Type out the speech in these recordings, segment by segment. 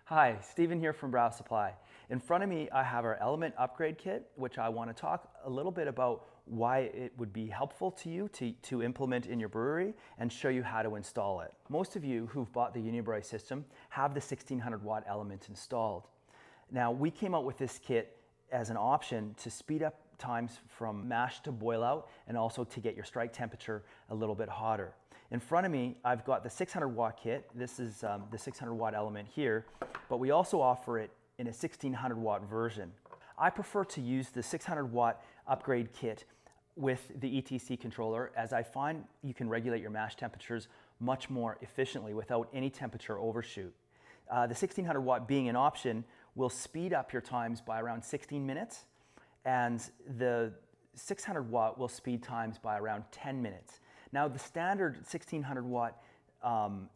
Hi, Stephen here from Brew Supply. In front of me, I have our Element Upgrade Kit, which I want to talk a little bit about why it would be helpful to you to implement in your brewery and show you how to install it. Most of you who've bought the UniBrau system have the 1600 watt element installed. Now, we came out with this kit as an option to speed up times from mash to boil out and also to get your strike temperature a little bit hotter. In front of me, I've got the 600 watt kit. This is the 600 watt element here, but we also offer it in a 1600 watt version. I prefer to use the 600 watt upgrade kit with the ETC controller, as I find you can regulate your mash temperatures much more efficiently without any temperature overshoot. The 1600 watt being an option will speed up your times by around 16 minutes, and the 600 watt will speed times by around 10 minutes. Now, the standard 1600 watt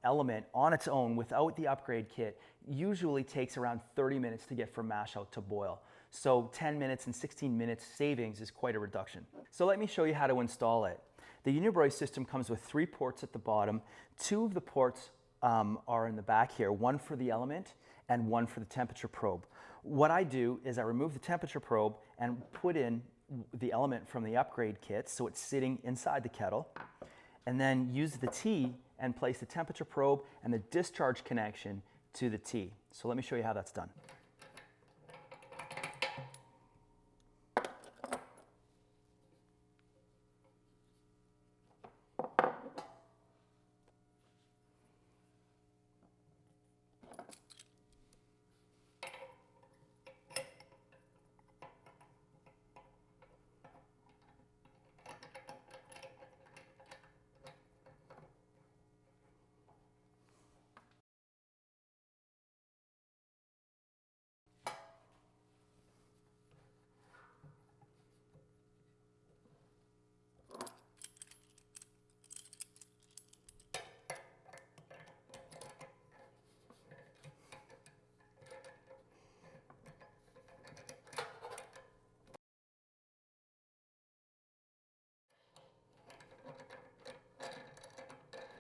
element on its own without the upgrade kit usually takes around 30 minutes to get from mash out to boil. So 10 minutes and 16 minutes savings is quite a reduction. So let me show you how to install it. The UniBrau system comes with 3 ports at the bottom. 2 of the ports are in the back here, one for the element and one for the temperature probe. What I do is I remove the temperature probe and put in the element from the upgrade kit so it's sitting inside the kettle, and then use the T and place the temperature probe and the discharge connection to the T. So let me show you how that's done.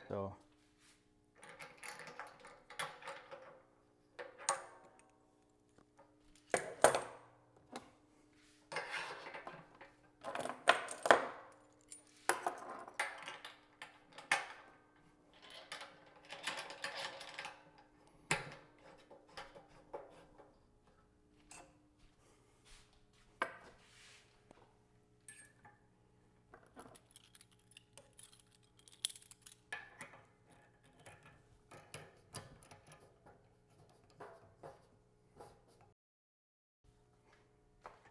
So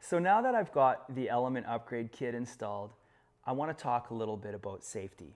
So now that I've got the Element Upgrade Kit installed, I want to talk a little bit about safety.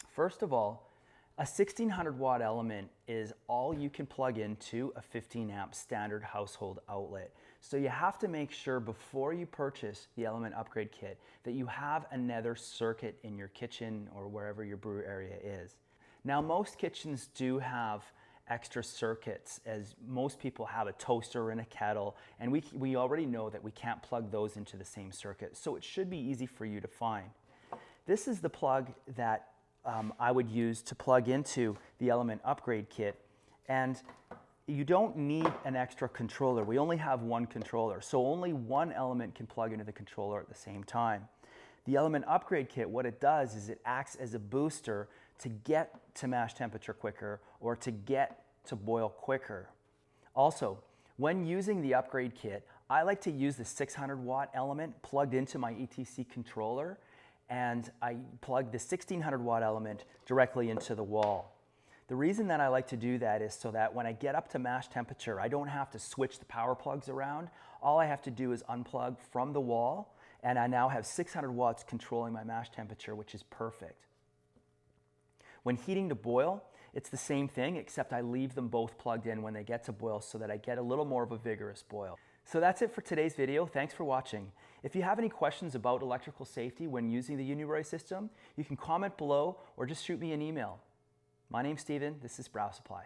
First of all, a 1600 watt element is all you can plug into a 15 amp standard household outlet. So you have to make sure before you purchase the Element Upgrade Kit that you have another circuit in your kitchen or wherever your brew area is. Now, most kitchens do have extra circuits, as most people have a toaster and a kettle, and we already know that we can't plug those into the same circuit, so it should be easy for you to find. This is the plug that I would use to plug into the Element Upgrade Kit, and you don't need an extra controller. We only have one controller, so only one element can plug into the controller at the same time. The Element Upgrade Kit, what it does is it acts as a booster to get to mash temperature quicker or to get to boil quicker. Also, when using the upgrade kit, I like to use the 600 watt element plugged into my ETC controller, and I plug the 1600 watt element directly into the wall. The reason that I like to do that is so that when I get up to mash temperature, I don't have to switch the power plugs around. All I have to do is unplug from the wall, and I now have 600 watts controlling my mash temperature, which is perfect. When heating to boil, it's the same thing, except I leave them both plugged in when they get to boil so that I get a little more of a vigorous boil. So that's it for today's video. Thanks for watching. If you have any questions about electrical safety when using the UniBrau system, you can comment below or just shoot me an email. My name's Stephen. This is Brew Supply.